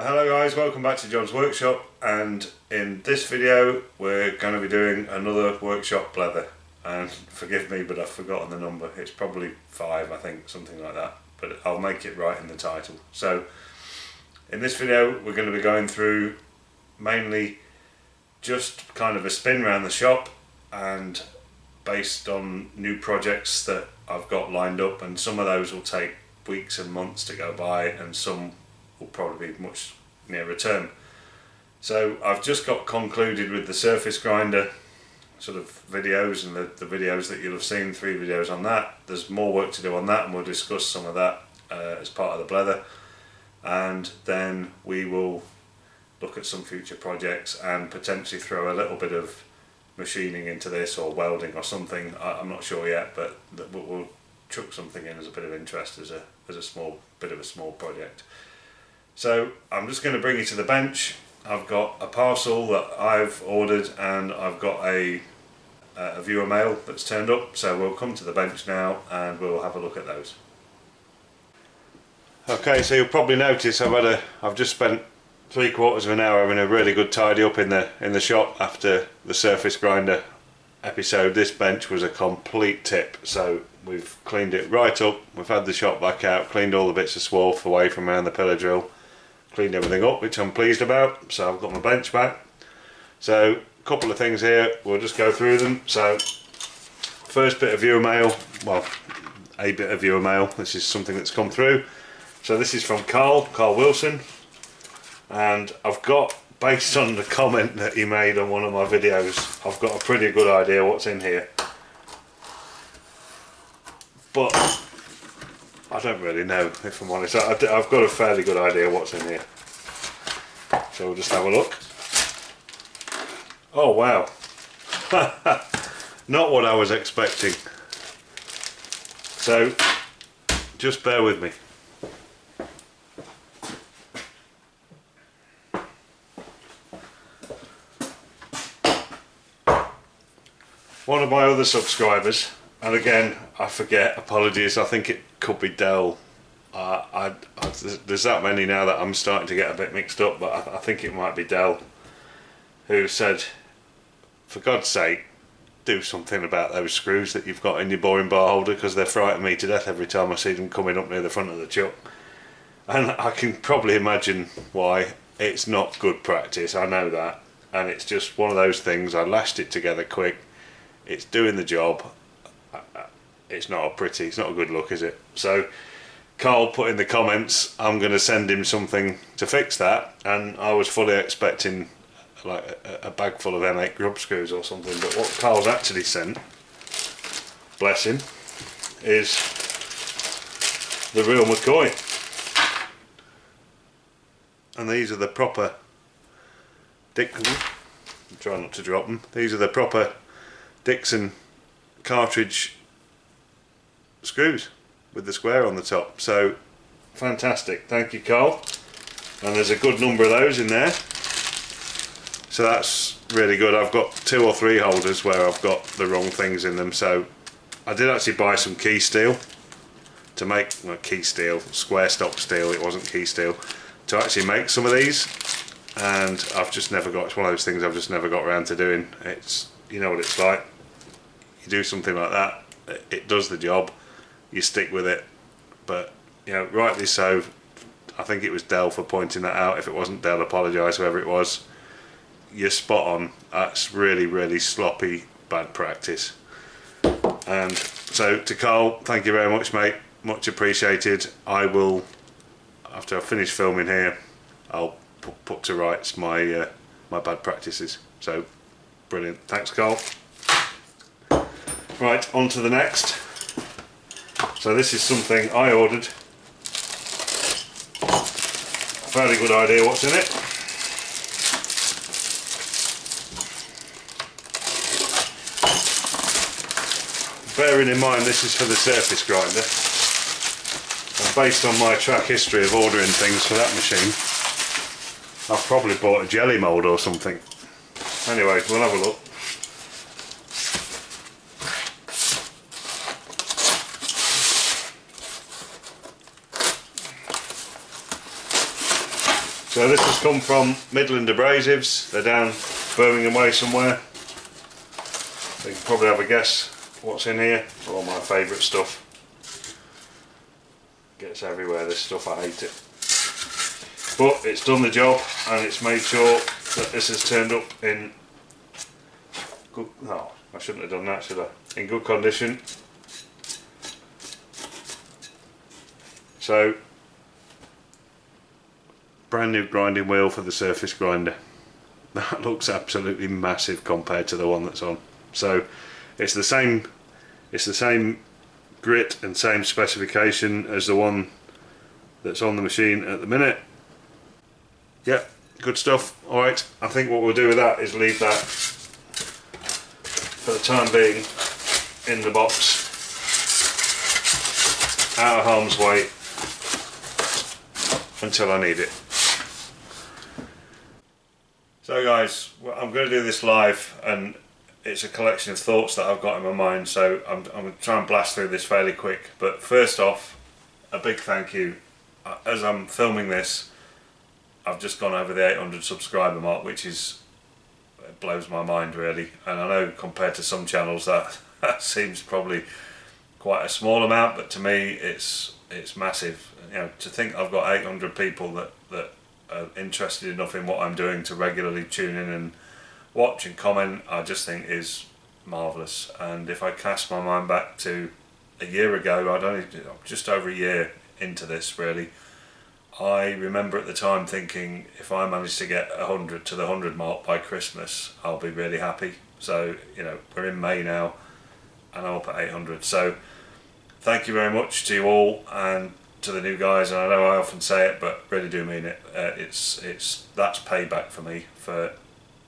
Hello guys, welcome back to John's Workshop, and in this video we're going to be doing another workshop blether, and forgive me but I've forgotten the number. It's probably 5, I think, something like that, but I'll make it right in the title. So in this video we're going to be going through mainly just kind of a spin around the shop and based on new projects that I've got lined up, and some of those will take weeks and months to go by and some will probably be much nearer term. So I've just got concluded with the surface grinder sort of videos and the videos that you'll have seen, 3 videos on that. There's more work to do on that and we'll discuss some of that as part of the blether, and then we will look at some future projects and potentially throw a little bit of machining into this or welding or something. I'm not sure yet, but we'll chuck something in as a bit of interest as a small project. So I'm just going to bring you to the bench. I've got a parcel that I've ordered and I've got a viewer mail that's turned up, so we'll come to the bench now and we'll have a look at those. Okay, so you'll probably notice I've just spent 3/4 of an hour having a really good tidy up in the shop after the surface grinder episode. This bench was a complete tip, so we've cleaned it right up, we've had the shop back out, cleaned all the bits of swarf away from around the pillar drill, cleaned everything up, which I'm pleased about. So I've got my bench back. So a couple of things here, we'll just go through them. So first bit of viewer mail, well, a bit of viewer mail. This is something that's come through. So this is from Carl Wilson, and I've got, based on the comment that he made on one of my videos, I've got a pretty good idea what's in here, but I don't really know, if I'm honest. I've got a fairly good idea what's in here, so we'll just have a look. Oh wow, not what I was expecting, so just bear with me. One of my other subscribers, and again I forget, apologies, I think it could be Dell. There's that many now that I'm starting to get a bit mixed up, but I think it might be Dell, who said, for God's sake, do something about those screws that you've got in your boring bar holder, because they're frightening me to death every time I see them coming up near the front of the chuck. And I can probably imagine why. It's not good practice, I know that, and it's just one of those things. I lashed it together quick, it's doing the job. It's not a good look, is it? So Carl put in the comments I'm going to send him something to fix that, and I was fully expecting like a bag full of M8 grub screws or something, but what Carl's actually sent, bless him, is the real McCoy. And these are the proper try not to drop them. These are the proper Dixon cartridge screws with the square on the top. So fantastic, thank you Carl, and there's a good number of those in there, so that's really good. I've got 2 or 3 holders where I've got the wrong things in them, so I did actually buy some key steel to make, well, key steel, square stop steel, it wasn't key steel, to actually make some of these, and I've just never got, it's one of those things I've just never got around to doing. It's, you know what it's like, you do something like that, it does the job, you stick with it. But you know, rightly so, I think it was Dell for pointing that out. If it wasn't Dell, apologise, whoever it was. You're spot on. That's really sloppy, bad practice. And so to Carl, thank you very much mate, much appreciated. I will, after I finish filming here, I'll put to rights my my bad practices. So brilliant, thanks Carl. Right, on to the next. So this is something I ordered. Fairly good idea what's in it. Bearing in mind this is for the surface grinder, and based on my track history of ordering things for that machine, I've probably bought a jelly mould or something. Anyway, we'll have a look. So this has come from Midland Abrasives. They're down Birmingham way somewhere. So you can probably have a guess what's in here. All my favourite stuff. Gets everywhere, this stuff, I hate it. But it's done the job, and it's made sure that this has turned up in good, no, I shouldn't have done that, should I? In good condition. So, brand new grinding wheel for the surface grinder. That looks absolutely massive compared to the one that's on. So it's the same grit and same specification as the one that's on the machine at the minute. Yeah, good stuff. Alright, I think what we'll do with that is leave that for the time being in the box, out of harm's way, until I need it. So guys, I'm going to do this live, and it's a collection of thoughts that I've got in my mind, so I'm going to try and blast through this fairly quick. But first off, a big thank you. As I'm filming this, I've just gone over the 800 subscriber mark, which is, it blows my mind really. And I know compared to some channels that seems probably quite a small amount, but to me it's massive. You know, to think I've got 800 people that are interested enough in what I'm doing to regularly tune in and watch and comment, I just think is marvellous. And if I cast my mind back to a year ago, just over a year into this really, I remember at the time thinking if I manage to get 100 to the 100 mark by Christmas, I'll be really happy. So, you know, we're in May now and I'm up at 800. So thank you very much to you all, and to the new guys. And I know I often say it, but really do mean it. That's payback for me for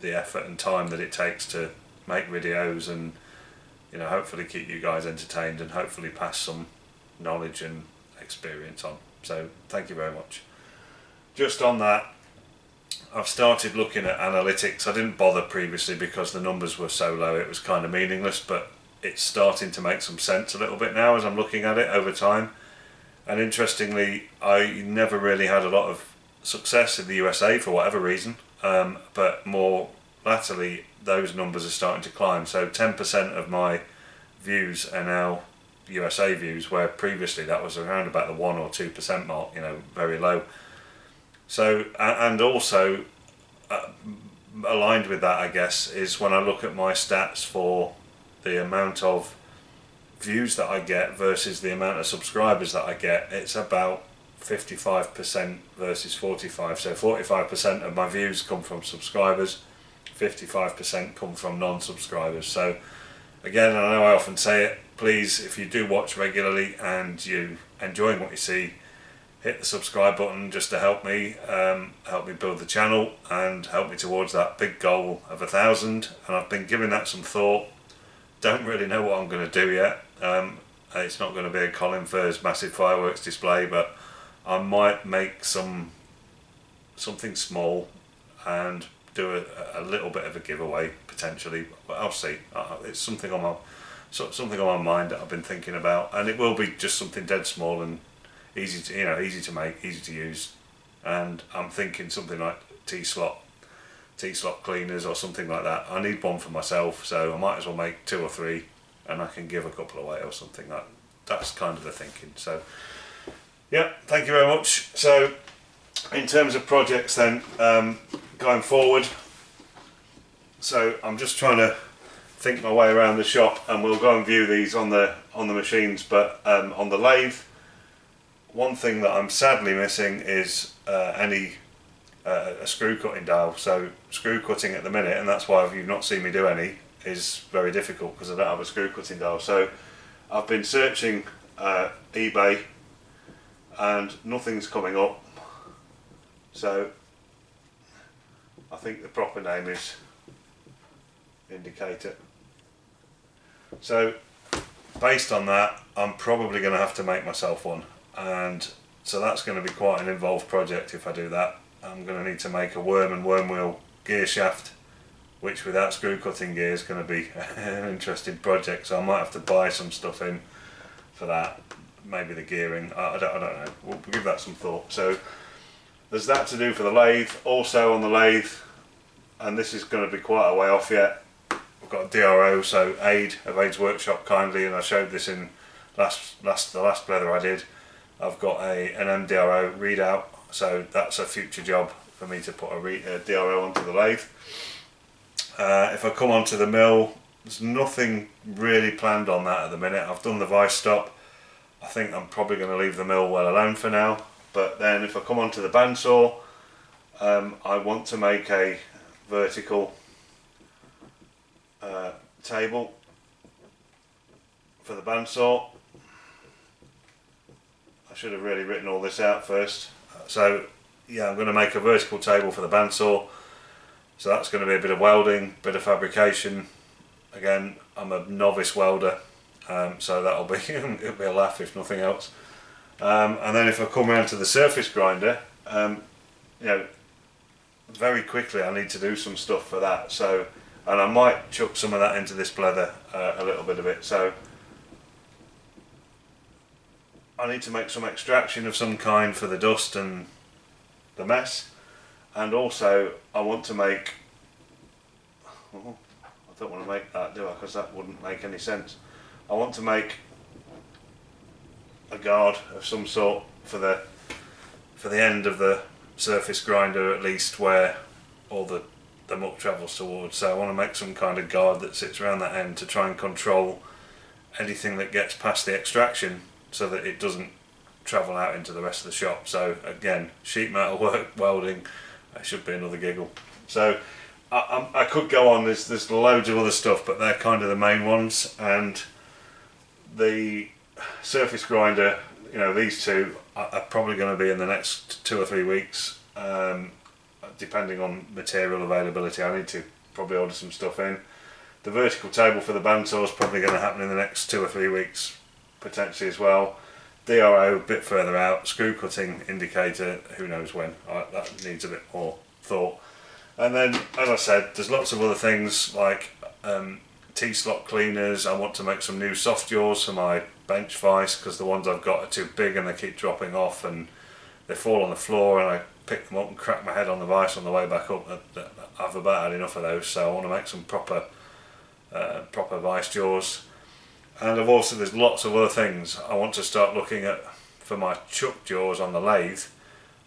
the effort and time that it takes to make videos, and you know, hopefully keep you guys entertained and hopefully pass some knowledge and experience on. So thank you very much. Just on that, I've started looking at analytics. I didn't bother previously because the numbers were so low it was kind of meaningless, but it's starting to make some sense a little bit now as I'm looking at it over time. And interestingly, I never really had a lot of success in the USA for whatever reason, but more latterly those numbers are starting to climb. So 10% of my views are now USA views, where previously that was around about the 1 or 2% mark, you know, very low. So, and also aligned with that, I guess, is when I look at my stats for the amount of views that I get versus the amount of subscribers that I get, it's about 55% versus 45%. So 45% of my views come from subscribers, 55% come from non-subscribers. So again, I know I often say it, please, if you do watch regularly and you enjoying what you see, hit the subscribe button just to help me build the channel and help me towards that big goal of 1,000. And I've been giving that some thought. Don't really know what I'm going to do yet. It's not going to be a Colin Furze massive fireworks display, but I might make something small and do a little bit of a giveaway potentially. But I'll see. It's something on my mind that I've been thinking about, and it will be just something dead small and easy to make, easy to use. And I'm thinking something like T-slot cleaners or something like that. I need one for myself, so I might as well make 2 or 3 and I can give a couple away or something. That's kind of the thinking. So yeah, thank you very much. So in terms of projects then, going forward, so I'm just trying to think my way around the shop, and we'll go and view these on the machines. But on the lathe, one thing that I'm sadly missing is a screw cutting dial. So screw cutting at the minute, and that's why you've not seen me do any, is very difficult because I don't have a screw cutting dial. So I've been searching eBay and nothing's coming up. So I think the proper name is Indicator. So based on that, I'm probably going to have to make myself one, and so that's going to be quite an involved project if I do that. I'm going to need to make a worm and worm wheel gear shaft, which without screw cutting gear is going to be an interesting project, so I might have to buy some stuff in for that, maybe the gearing, I don't know, we'll give that some thought. So there's that to do for the lathe. Also on the lathe, and this is going to be quite a way off yet, I've got a DRO, so Aid of Aid's Workshop kindly, and I showed this in the last blether I did. I've got an MDRO readout, so that's a future job for me to put a DRO onto the lathe. If I come onto the mill, there's nothing really planned on that at the minute. I've done the vice stop. I think I'm probably going to leave the mill well alone for now. But then if I come onto the bandsaw, I want to make a vertical table for the bandsaw. I should have really written all this out first. So yeah, I'm going to make a vertical table for the bandsaw. So that's going to be a bit of welding, bit of fabrication. Again, I'm a novice welder, so that'll be it'll be a laugh if nothing else. And then if I come around to the surface grinder, you know, very quickly I need to do some stuff for that. So, and I might chuck some of that into this blether, a little bit of it. So I need to make some extraction of some kind for the dust and the mess. And also I want to make, oh, I don't want to make that, do I? Because that wouldn't make any sense. I want to make a guard of some sort for the end of the surface grinder, at least, where all the muck travels towards. So I want to make some kind of guard that sits around that end to try and control anything that gets past the extraction, so that it doesn't travel out into the rest of the shop. So again, sheet metal work, welding, that should be another giggle. So I could go on, there's loads of other stuff, but they're kind of the main ones. And the surface grinder, you know, these two are probably going to be in the next 2 or 3 weeks, depending on material availability. I need to probably order some stuff in. The vertical table for the bandsaw is probably going to happen in the next 2 or 3 weeks, potentially as well. DRO a bit further out, screw cutting indicator, who knows when. That needs a bit more thought. And then, as I said, there's lots of other things like T-slot cleaners. I want to make some new soft jaws for my bench vise, because the ones I've got are too big and they keep dropping off and they fall on the floor, and I pick them up and crack my head on the vise on the way back up. I've about had enough of those, so I want to make some proper vice jaws. And I've also, there's lots of other things I want to start looking at for my chuck jaws on the lathe.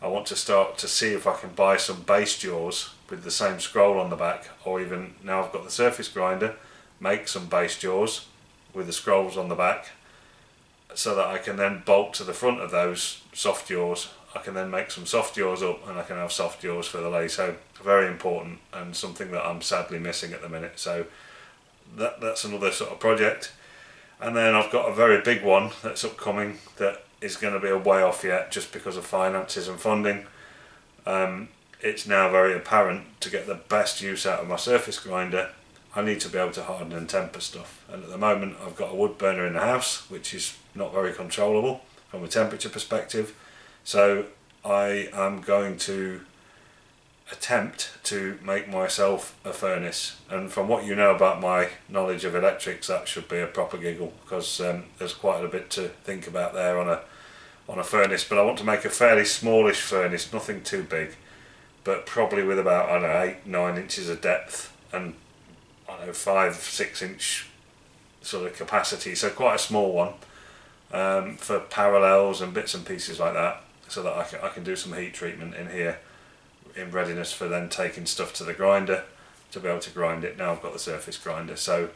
I want to start to see if I can buy some base jaws with the same scroll on the back, or even, now I've got the surface grinder, make some base jaws with the scrolls on the back, so that I can then bolt to the front of those soft jaws. I can then make some soft jaws up, and I can have soft jaws for the lathe. So very important, and something that I'm sadly missing at the minute. So that's another sort of project. And then I've got a very big one that's upcoming that is going to be a way off yet, just because of finances and funding. It's now very apparent, to get the best use out of my surface grinder, I need to be able to harden and temper stuff. And at the moment I've got a wood burner in the house, which is not very controllable from a temperature perspective. So I am going to attempt to make myself a furnace, and from what you know about my knowledge of electrics, that should be a proper giggle, because there's quite a bit to think about there on a furnace. But I want to make a fairly smallish furnace, nothing too big, but probably with about, I don't know, 8-9 inches of depth and, I don't know, 5-6 inch sort of capacity, so quite a small one, for parallels and bits and pieces like that, so that I can do some heat treatment in here in readiness for then taking stuff to the grinder to be able to grind it. Now I've got the surface grinder. So,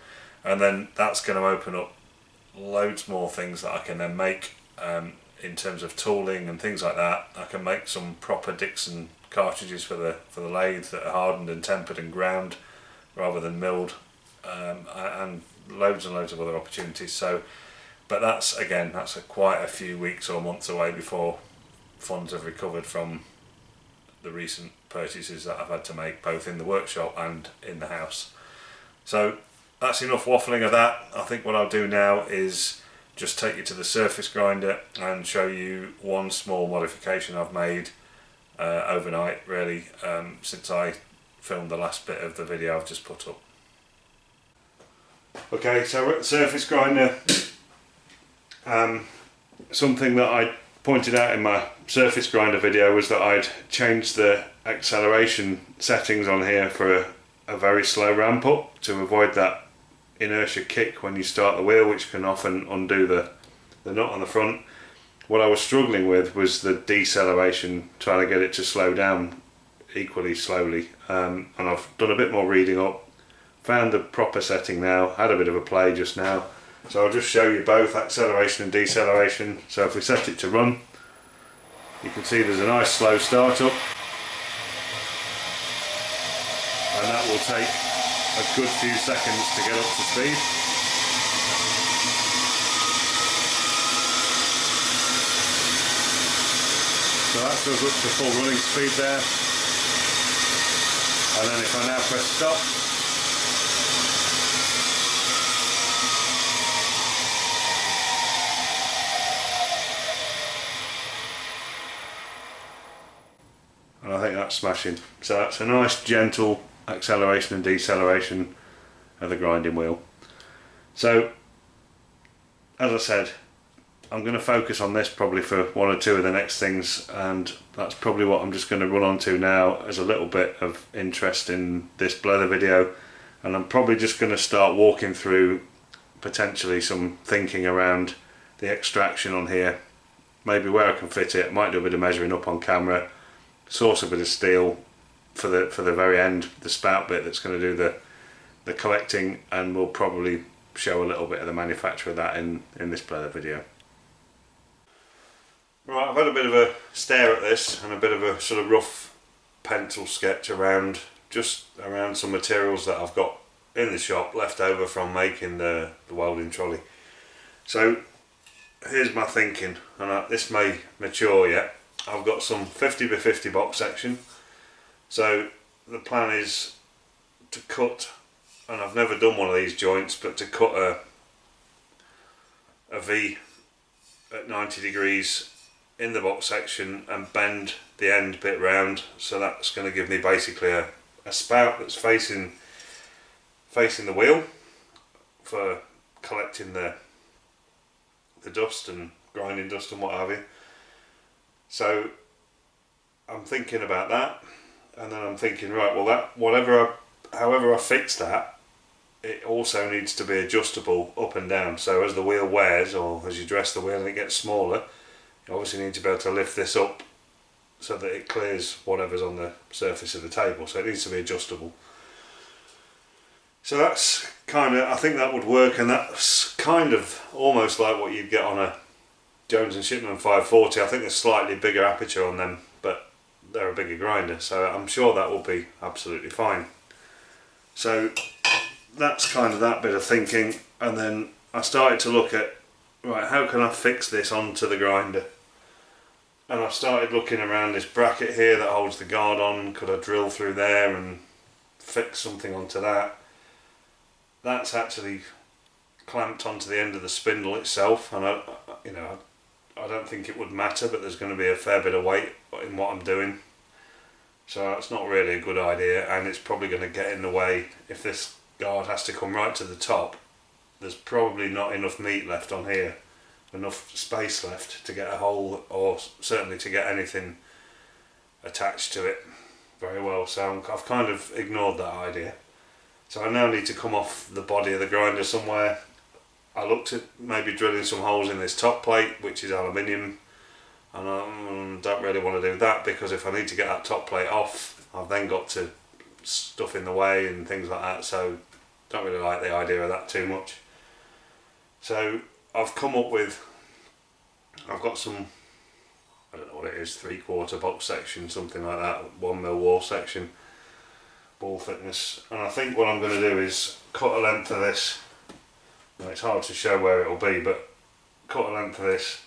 and then that's going to open up loads more things that I can then make in terms of tooling and things like that. I can make some proper Dixon cartridges for the lathe that are hardened and tempered and ground rather than milled, and loads and loads of other opportunities. So, but that's, again, that's quite a few weeks or months away before funds have recovered from the recent purchases that I've had to make, both in the workshop and in the house. So that's enough waffling of that. I think what I'll do now is just take you to the surface grinder and show you one small modification I've made overnight, really, since I filmed the last bit of the video I've just put up. Okay, so we're at the surface grinder. Something that I pointed out in my surface grinder video was that I'd changed the acceleration settings on here for a very slow ramp up to avoid that inertia kick when you start the wheel, which can often undo the nut on the front. What I was struggling with was the deceleration, trying to get it to slow down equally slowly, and I've done a bit more reading up, found the proper setting now, had a bit of a play just now, so I'll just show you both acceleration and deceleration. So if we set it to run, you can see there's a nice slow start up, and that will take a good few seconds to get up to speed. So that goes up to full running speed there, and then if I now press stop, and I think that's smashing. So that's a nice gentle acceleration and deceleration of the grinding wheel. So as I said, I'm going to focus on this probably for one or two of the next things, and that's probably what I'm just going to run on to now as a little bit of interest in this blether video. And I'm probably just going to start walking through potentially some thinking around the extraction on here, maybe where I can fit it. I might do a bit of measuring up on camera, source a bit of steel for the very end, the spout bit that's going to do the collecting, and we'll probably show a little bit of the manufacture of that in this blether video. Right, I've had a bit of a stare at this and a bit of a sort of rough pencil sketch around some materials that I've got in the shop left over from making the welding trolley. So here's my thinking, and this may mature yet. I've got some 50 by 50 box section, so the plan is to cut, and I've never done one of these joints, but to cut a V at 90 degrees in the box section and bend the end bit round, so that's going to give me basically a spout that's facing the wheel for collecting the dust and grinding dust and what have you. So I'm thinking about that, and then I'm thinking, right, well, however I fix that, it also needs to be adjustable up and down. So as the wheel wears, or as you dress the wheel and it gets smaller, you obviously need to be able to lift this up so that it clears whatever's on the surface of the table. So it needs to be adjustable. So that's kind of, I think that would work, and that's kind of almost like what you'd get on a Jones & Shipman 540. I think there's slightly bigger aperture on them, but they're a bigger grinder, so I'm sure that will be absolutely fine. So that's kind of that bit of thinking, and then I started to look at, right, how can I fix this onto the grinder? And I started looking around this bracket here that holds the guard on. Could I drill through there and fix something onto that? That's actually clamped onto the end of the spindle itself, and I don't think it would matter, but there's going to be a fair bit of weight in what I'm doing, so that's not really a good idea, and it's probably going to get in the way. If this guard has to come right to the top, there's probably not enough meat left on here, enough space left to get a hole, or certainly to get anything attached to it very well. So I've kind of ignored that idea. So I now need to come off the body of the grinder somewhere. I looked at maybe drilling some holes in this top plate, which is aluminium, and I don't really want to do that, because if I need to get that top plate off, I've then got to stuff in the way and things like that, so don't really like the idea of that too much. So I've come up with, I've got some, I don't know what it is, 3/4 box section, something like that, 1mm wall section, ball thickness, and I think what I'm going to do is cut a length of this. Now, it's hard to show where it will be, but cut a length of this,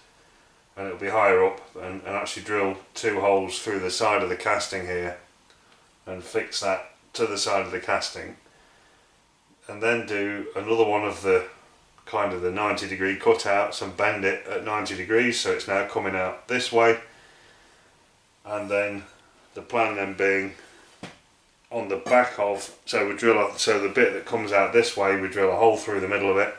and it'll be higher up, and actually drill 2 holes through the side of the casting here and fix that to the side of the casting, and then do another one of the kind of the 90 degree cutouts and bend it at 90 degrees so it's now coming out this way, and then the plan then being on the back of, so we drill, so the bit that comes out this way, we drill a hole through the middle of it,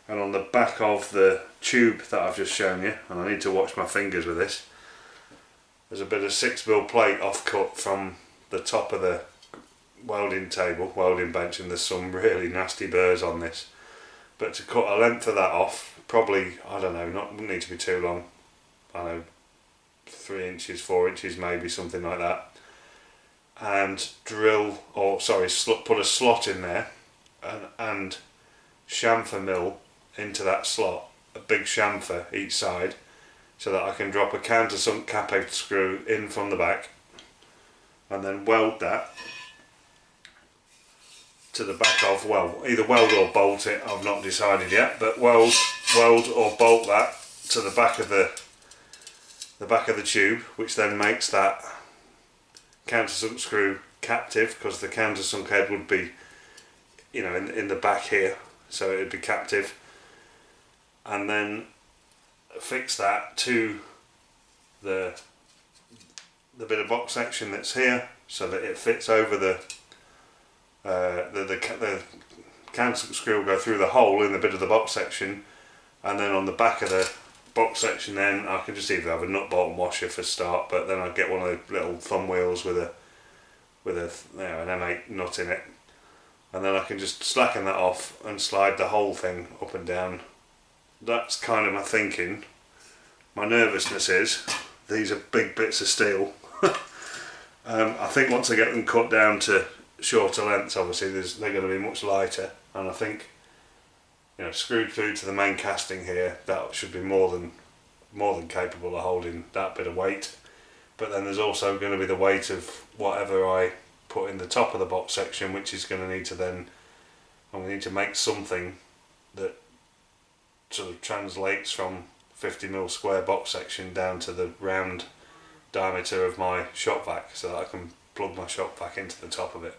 and on the back of the tube that I've just shown you, and I need to watch my fingers with this, there's a bit of 6mm plate offcut from the top of the welding table, welding bench, and there's some really nasty burrs on this. But to cut a length of that off, probably, I don't know, wouldn't need to be too long, I don't know, 3 inches, 4 inches maybe, something like that, and drill, or sorry, put a slot in there and chamfer mill into that slot, a big chamfer each side, so that I can drop a countersunk capex screw in from the back and then weld that to the back of, well, either weld or bolt it, I've not decided yet, but weld or bolt that to the back of the tube, which then makes that countersunk screw captive, because the countersunk head would be, you know, in the back here, so it would be captive, and then fix that to the bit of box section that's here, so that it fits over the countersunk screw will go through the hole in the bit of the box section, and then on the back of the box section then I can just either have a nut bolt and washer for start, but then I'd get one of the little thumb wheels with a you know, an M8 nut in it, and then I can just slacken that off and slide the whole thing up and down. That's kind of my thinking. My nervousness is these are big bits of steel. I think once I get them cut down to shorter lengths, obviously they're going to be much lighter, and I think, you know, screwed through to the main casting here, that should be more than capable of holding that bit of weight. But then there's also going to be the weight of whatever I put in the top of the box section, which is going to need to then, I'm going to need to make something that sort of translates from 50mm square box section down to the round diameter of my shop vac, so that I can plug my shop vac into the top of it.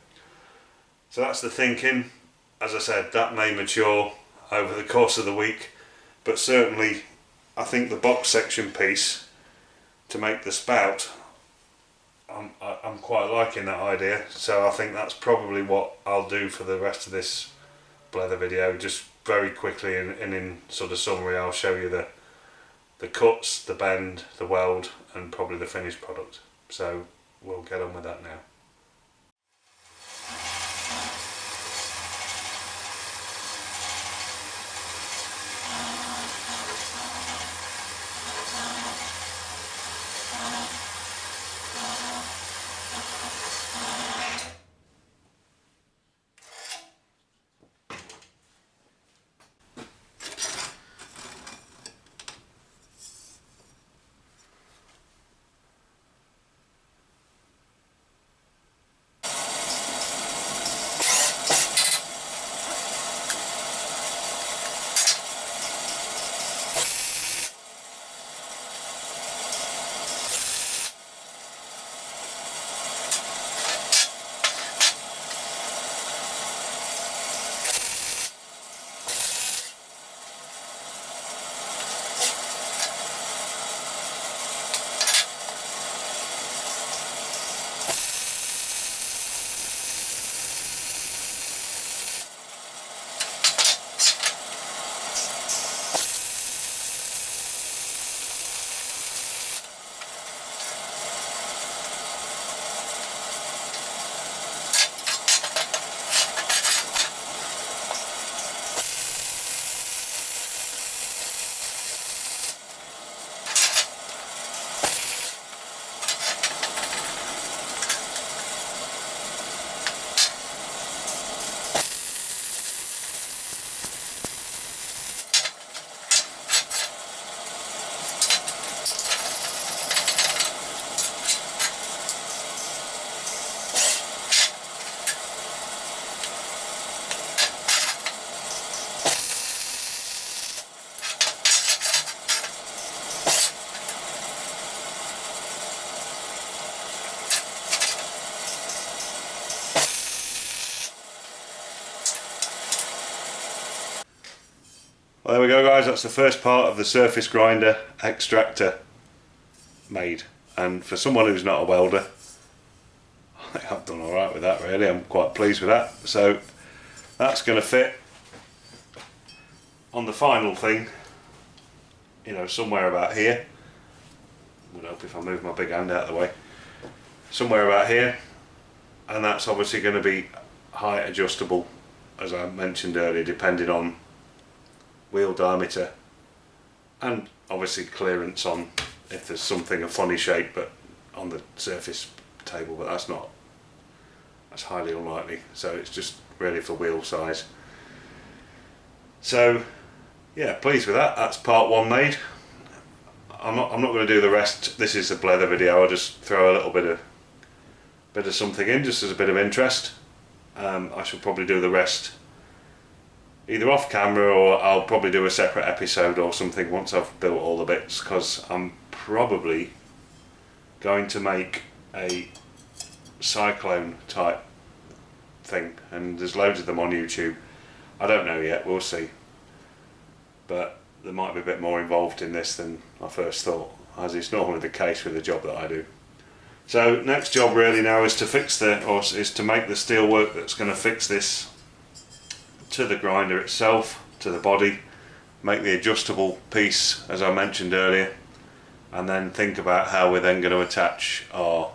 So that's the thinking. As I said, that may mature over the course of the week, but certainly I think the box section piece to make the spout, I'm quite liking that idea, so I think that's probably what I'll do for the rest of this blether video. Just very quickly and in sort of summary, I'll show you the cuts, the bend, the weld, and probably the finished product. So we'll get on with that now. Well, there we go guys, that's the first part of the surface grinder extractor made, and for someone who's not a welder, I think I've done alright with that really. I'm quite pleased with that. So that's going to fit on the final thing, you know, somewhere about here. Would help if I move my big hand out of the way. Somewhere about here, and that's obviously going to be height adjustable, as I mentioned earlier, depending on wheel diameter and obviously clearance on if there's something a funny shape but on the surface table, but that's highly unlikely, so it's just really for wheel size. So yeah, pleased with that. That's part one made. I'm not going to do the rest. This is a blether video. I'll just throw a little bit of something in just as a bit of interest. I shall probably do the rest either off camera, or I'll probably do a separate episode or something once I've built all the bits, because I'm probably going to make a cyclone type thing, and there's loads of them on YouTube. I don't know yet, we'll see, but there might be a bit more involved in this than I first thought, as is normally the case with the job that I do. So next job really now is to is to make the steel work that's going to fix this to the grinder itself, to the body, make the adjustable piece as I mentioned earlier, and then think about how we're then going to attach our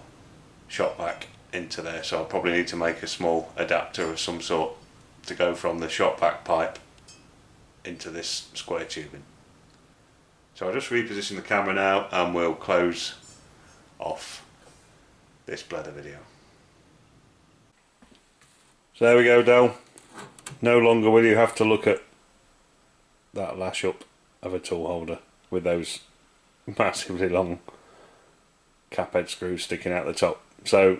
shop vac into there. So I'll probably need to make a small adapter of some sort to go from the shop vac pipe into this square tubing. So I'll just reposition the camera now and we'll close off this blether video. So there we go, Del. No longer will you have to look at that lash up of a tool holder with those massively long cap head screws sticking out the top. So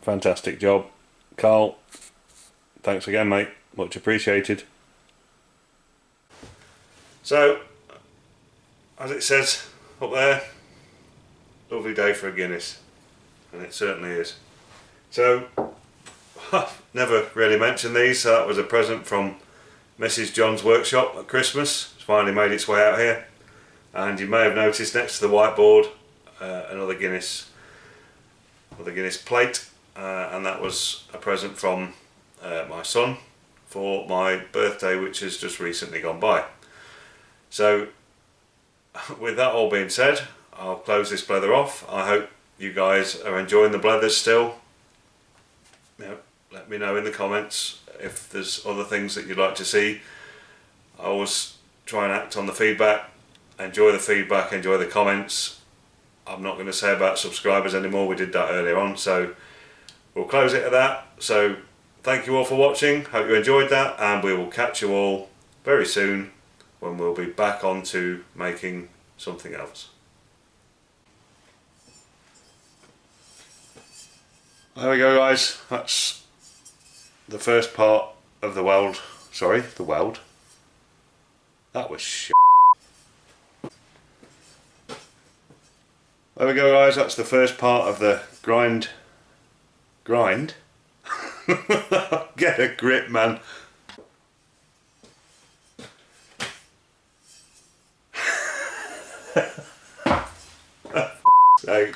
fantastic job, Carl. Thanks again, mate, much appreciated. So as it says up there, lovely day for a Guinness, and it certainly is. So never really mentioned these, so that was a present from Mrs. John's workshop at Christmas. It's finally made its way out here, and you may have noticed next to the whiteboard another Guinness plate, and that was a present from my son for my birthday, which has just recently gone by. So with that all being said, I'll close this blether off. I hope you guys are enjoying the blethers still. You know, let me know in the comments if there's other things that you'd like to see. I always try and act on the feedback. Enjoy the feedback, enjoy the comments. I'm not going to say about subscribers anymore, we did that earlier on, so we'll close it at that. So thank you all for watching, hope you enjoyed that, and we will catch you all very soon when we'll be back on to making something else. There we go, guys, that's the first part of the weld. Sorry, the weld. That was shit. There we go, guys, that's the first part of the grind? Get a grip, man. Sake.